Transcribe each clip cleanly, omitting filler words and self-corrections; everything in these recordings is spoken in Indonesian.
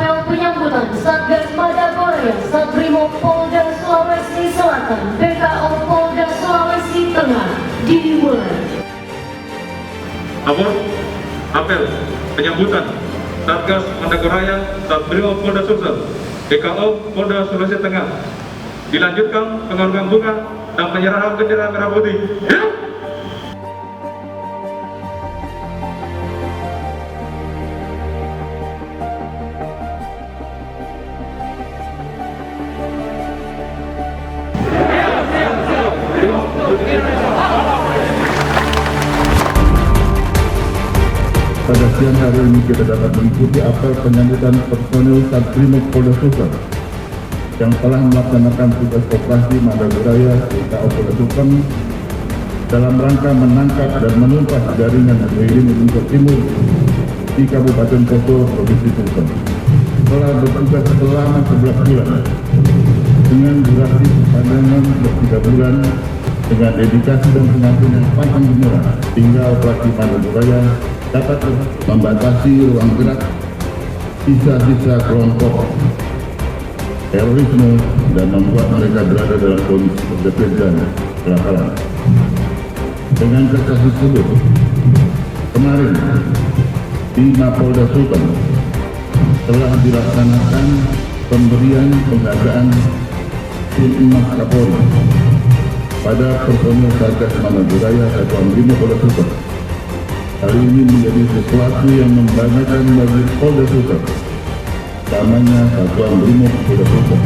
apel penyambutan Satgas Madagoraya Satrimo Polda Sulawesi Selatan PKO Polda Sulawesi Tengah dimulai. Apel penyambutan Satgas Madagoraya Satrimo Polda Sulsel PKO Polda Sulawesi Tengah. Dilanjutkan pengorbanan bunga dan penyerahan bendera merah putih. Pada siang hari ini kita dapat mengikuti apel penyambutan personil Satrimo Polda Sulsel yang telah melaksanakan tugas operasi Madagoraya PKO Polda Sulsel dalam rangka menangkap dan menumpas jaringan heroin Indonesia Timur di Kabupaten Poso, Provinsi Sulsel. Telah bertugas selama 11 bulan dengan durasi perpanjangan 3 bulan dengan dedikasi dan pengabdian yang pantang menyerah hingga operasi Madagoraya dapat membatasi ruang gerak sisa-sisa kelompok terorisme dan membuat mereka berada dalam kondisi terdekat dan kelaparan. Dengan kertas tersebut, kemarin di Mapolda Sulsel telah dilaksanakan pemberian penghargaan Tim Emas Kapolri pada personil Satgas Madagoraya Satuan Brimob Polda Sulsel. Hal ini menjadi sesuatu yang membanggakan bagi Polda Sulsel, utamanya Satuan Brimob Polda Sulsel.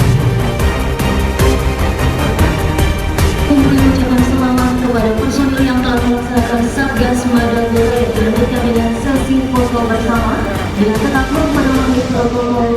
Memberi ucapan selamat kepada personil yang telah melaksanakan Satgas Madagoraya dilanjutkan dengan sesi foto bersama dengan tetap memenuhi protokol